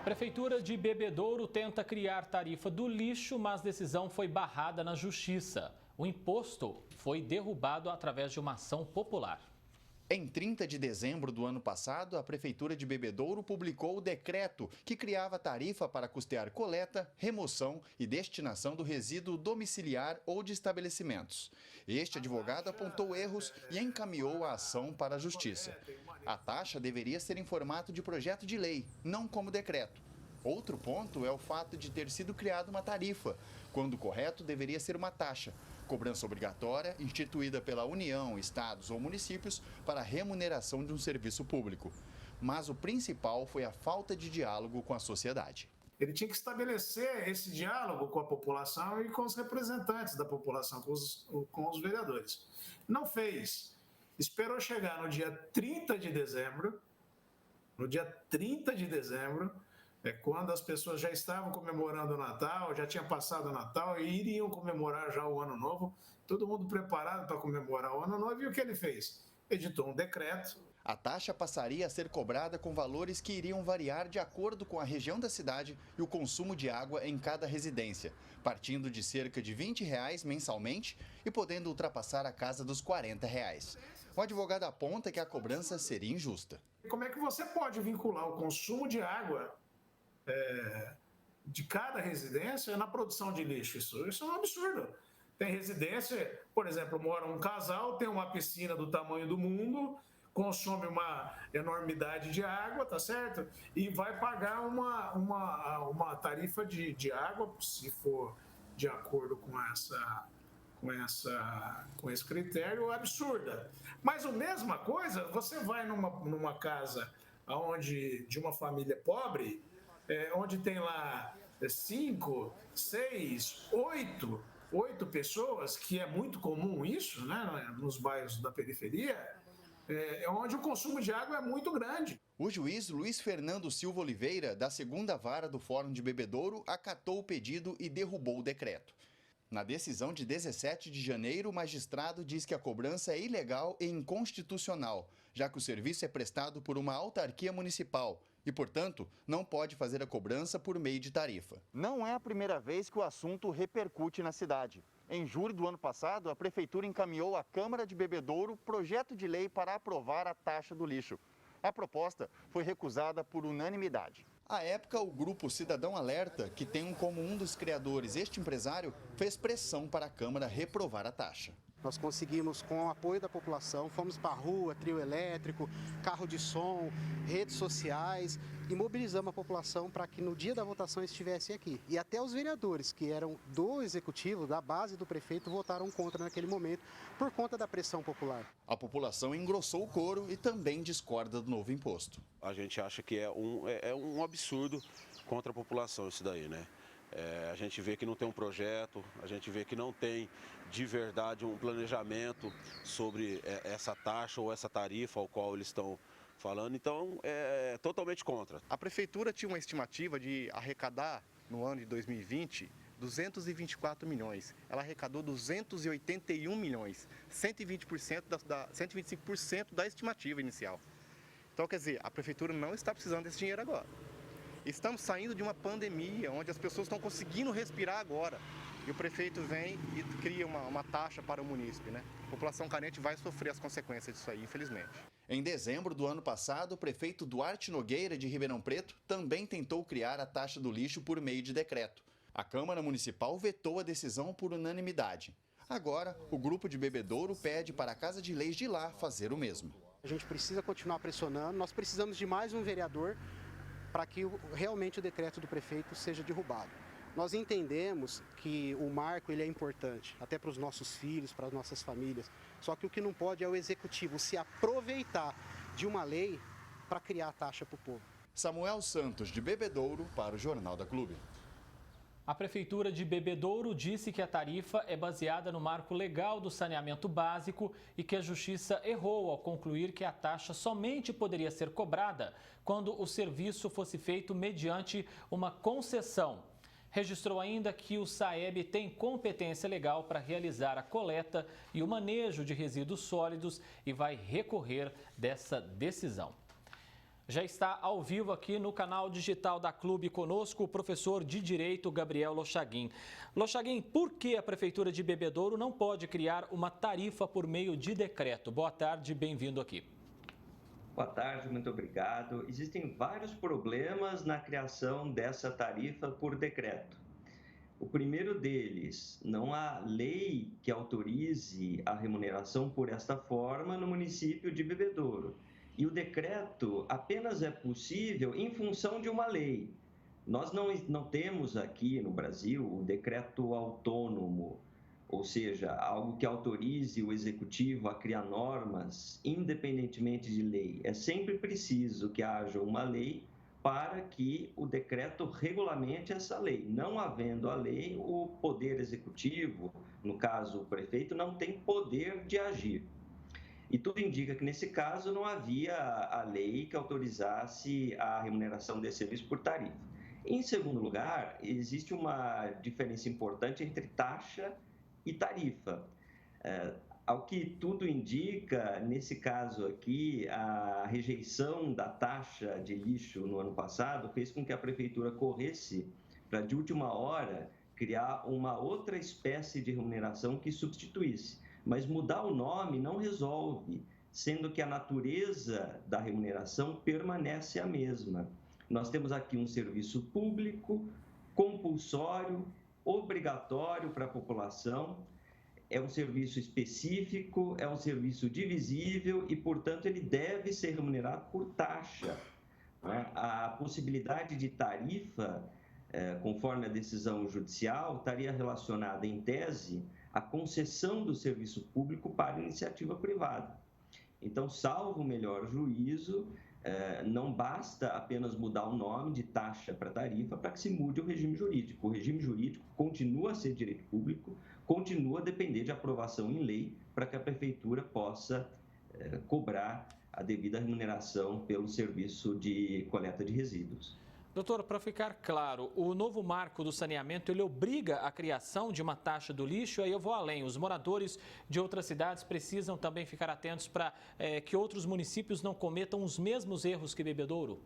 Prefeitura de Bebedouro tenta criar tarifa do lixo, mas decisão foi barrada na Justiça. O imposto foi derrubado através de uma ação popular. Em 30 de dezembro do ano passado, a Prefeitura de Bebedouro publicou o decreto que criava tarifa para custear coleta, remoção e destinação do resíduo domiciliar ou de estabelecimentos. Este advogado apontou erros e encaminhou a ação para a Justiça. A taxa deveria ser em formato de projeto de lei, não como decreto. Outro ponto é o fato de ter sido criada uma tarifa, quando o correto deveria ser uma taxa, cobrança obrigatória instituída pela União, estados ou municípios para a remuneração de um serviço público. Mas o principal foi a falta de diálogo com a sociedade. Ele tinha que estabelecer esse diálogo com a população e com os representantes da população, com os vereadores. Não fez. Esperou chegar no dia 30 de dezembro, quando as pessoas já estavam comemorando o Natal, já tinha passado o Natal e iriam comemorar já o Ano Novo, todo mundo preparado para comemorar o Ano Novo, e o que ele fez? Editou um decreto. A taxa passaria a ser cobrada com valores que iriam variar de acordo com a região da cidade e o consumo de água em cada residência, partindo de cerca de R$20 mensalmente e podendo ultrapassar a casa dos R$40. O advogado aponta que a cobrança seria injusta. Como é que você pode vincular o consumo de água de cada residência na produção de lixo? Isso é um absurdo. Tem residência, por exemplo, mora um casal, tem uma piscina do tamanho do mundo, consome uma enormidade de água, tá certo? E vai pagar uma tarifa de água, se for de acordo com esse critério, absurda. Mas a mesma coisa, você vai numa casa de uma família pobre, onde tem lá 5, 6, 8 pessoas, que é muito comum isso, né, nos bairros da periferia, onde o consumo de água é muito grande. O juiz Luiz Fernando Silva Oliveira, da 2ª Vara do Fórum de Bebedouro, acatou o pedido e derrubou o decreto. Na decisão de 17 de janeiro, o magistrado diz que a cobrança é ilegal e inconstitucional, já que o serviço é prestado por uma autarquia municipal e, portanto, não pode fazer a cobrança por meio de tarifa. Não é a primeira vez que o assunto repercute na cidade. Em julho do ano passado, a Prefeitura encaminhou à Câmara de Bebedouro projeto de lei para aprovar a taxa do lixo. A proposta foi recusada por unanimidade. À época, o grupo Cidadão Alerta, que tem como um dos criadores este empresário, fez pressão para a Câmara reprovar a taxa. Nós conseguimos, com o apoio da população, fomos para a rua, trio elétrico, carro de som, redes sociais e mobilizamos a população para que no dia da votação estivesse aqui. E até os vereadores, que eram do executivo, da base do prefeito, votaram contra naquele momento por conta da pressão popular. A população engrossou o coro e também discorda do novo imposto. A gente acha que é um absurdo contra a população isso daí, né? A gente vê que não tem um projeto, a gente vê que não tem de verdade um planejamento sobre essa taxa ou essa tarifa ao qual eles estão falando, então é totalmente contra. A Prefeitura tinha uma estimativa de arrecadar no ano de 2020 224 milhões. Ela arrecadou 281 milhões, 125% da estimativa inicial. Então, quer dizer, a Prefeitura não está precisando desse dinheiro agora. Estamos saindo de uma pandemia, onde as pessoas estão conseguindo respirar agora. E o prefeito vem e cria uma taxa para o munícipe, né? A população carente vai sofrer as consequências disso aí, infelizmente. Em dezembro do ano passado, o prefeito Duarte Nogueira, de Ribeirão Preto, também tentou criar a taxa do lixo por meio de decreto. A Câmara Municipal vetou a decisão por unanimidade. Agora, o grupo de Bebedouro pede para a Casa de Leis de lá fazer o mesmo. A gente precisa continuar pressionando, nós precisamos de mais um vereador para que realmente o decreto do prefeito seja derrubado. Nós entendemos que o marco ele é importante, até para os nossos filhos, para as nossas famílias. Só que o que não pode é o executivo se aproveitar de uma lei para criar taxa para o povo. Samuel Santos, de Bebedouro, para o Jornal da Clube. A Prefeitura de Bebedouro disse que a tarifa é baseada no marco legal do saneamento básico e que a Justiça errou ao concluir que a taxa somente poderia ser cobrada quando o serviço fosse feito mediante uma concessão. Registrou ainda que o SAEB tem competência legal para realizar a coleta e o manejo de resíduos sólidos e vai recorrer dessa decisão. Já está ao vivo aqui no canal digital da Clube conosco o professor de Direito Gabriel Lochaguim. Lochaguim, por que a Prefeitura de Bebedouro não pode criar uma tarifa por meio de decreto? Boa tarde, bem-vindo aqui. Boa tarde, muito obrigado. Existem vários problemas na criação dessa tarifa por decreto. O primeiro deles, não há lei que autorize a remuneração por esta forma no município de Bebedouro. E o decreto apenas é possível em função de uma lei. Nós não temos aqui no Brasil o decreto autônomo, ou seja, algo que autorize o executivo a criar normas independentemente de lei. É sempre preciso que haja uma lei para que o decreto regulamente essa lei. Não havendo a lei, o poder executivo, no caso o prefeito, não tem poder de agir. E tudo indica que, nesse caso, não havia a lei que autorizasse a remuneração desse serviço por tarifa. Em segundo lugar, existe uma diferença importante entre taxa e tarifa. Ao que tudo indica, nesse caso aqui, a rejeição da taxa de lixo no ano passado fez com que a prefeitura corresse para, de última hora, criar uma outra espécie de remuneração que substituísse. Mas mudar o nome não resolve, sendo que a natureza da remuneração permanece a mesma. Nós temos aqui um serviço público, compulsório, obrigatório para a população, é um serviço específico, é um serviço divisível e, portanto, ele deve ser remunerado por taxa. A possibilidade de tarifa, conforme a decisão judicial, estaria relacionada, em tese, à concessão do serviço público para iniciativa privada. Então, salvo o melhor juízo, não basta apenas mudar o nome de taxa para tarifa para que se mude o regime jurídico. O regime jurídico continua a ser direito público, continua a depender de aprovação em lei para que a prefeitura possa cobrar a devida remuneração pelo serviço de coleta de resíduos. Doutor, para ficar claro, o novo marco do saneamento, ele obriga a criação de uma taxa do lixo, aí eu vou além. Os moradores de outras cidades precisam também ficar atentos para que outros municípios não cometam os mesmos erros que Bebedouro?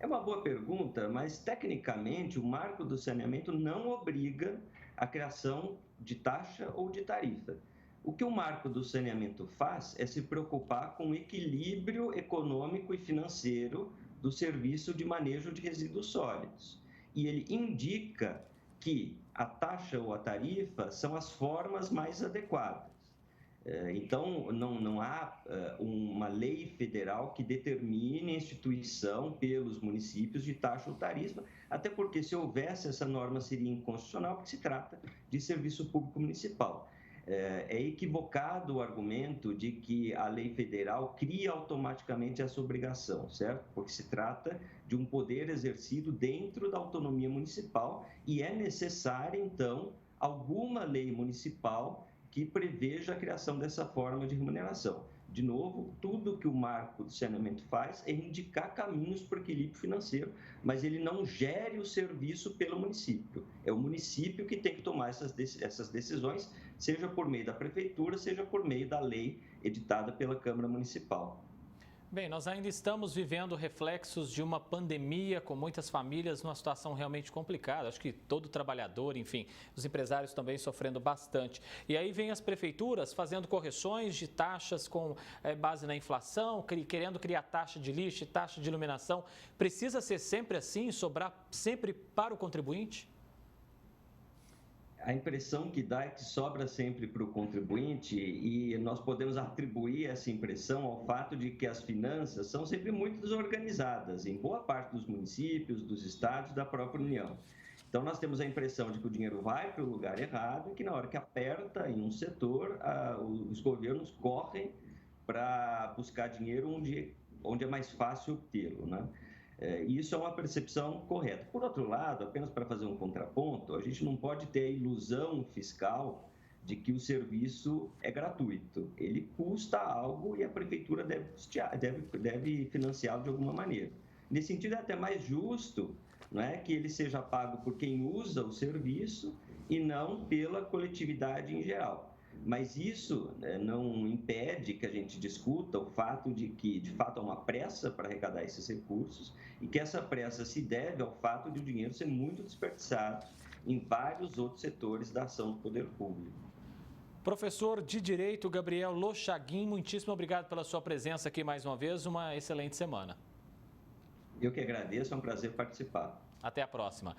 É uma boa pergunta, mas tecnicamente o marco do saneamento não obriga a criação de taxa ou de tarifa. O que o marco do saneamento faz é se preocupar com o equilíbrio econômico e financeiro do serviço de manejo de resíduos sólidos. E ele indica que a taxa ou a tarifa são as formas mais adequadas. Então, não há uma lei federal que determine a instituição pelos municípios de taxa ou tarifa, até porque, se houvesse, essa norma seria inconstitucional, porque se trata de serviço público municipal. É equivocado o argumento de que a lei federal cria automaticamente essa obrigação, certo? Porque se trata de um poder exercido dentro da autonomia municipal e é necessária, então, alguma lei municipal que preveja a criação dessa forma de remuneração. De novo, tudo que o marco do saneamento faz é indicar caminhos para o equilíbrio financeiro, mas ele não gere o serviço pelo município. É o município que tem que tomar essas decisões, seja por meio da prefeitura, seja por meio da lei editada pela Câmara Municipal. Bem, nós ainda estamos vivendo reflexos de uma pandemia com muitas famílias numa situação realmente complicada. Acho que todo trabalhador, enfim, os empresários também sofrendo bastante. E aí vem as prefeituras fazendo correções de taxas com base na inflação, querendo criar taxa de lixo e taxa de iluminação. Precisa ser sempre assim, sobrar sempre para o contribuinte? A impressão que dá é que sobra sempre para o contribuinte e nós podemos atribuir essa impressão ao fato de que as finanças são sempre muito desorganizadas em boa parte dos municípios, dos estados, da própria União. Então, nós temos a impressão de que o dinheiro vai para o lugar errado e que na hora que aperta em um setor, os governos correm para buscar dinheiro onde é mais fácil obtê-lo, né? Isso é uma percepção correta. Por outro lado, apenas para fazer um contraponto, a gente não pode ter a ilusão fiscal de que o serviço é gratuito. Ele custa algo e a prefeitura deve financiá-lo de alguma maneira. Nesse sentido, é até mais justo, não é, que ele seja pago por quem usa o serviço e não pela coletividade em geral. Mas isso não impede que a gente discuta o fato de que, de fato, há uma pressa para arrecadar esses recursos e que essa pressa se deve ao fato de o dinheiro ser muito desperdiçado em vários outros setores da ação do poder público. Professor de Direito Gabriel Lochaguim, muitíssimo obrigado pela sua presença aqui mais uma vez. Uma excelente semana. Eu que agradeço, é um prazer participar. Até a próxima.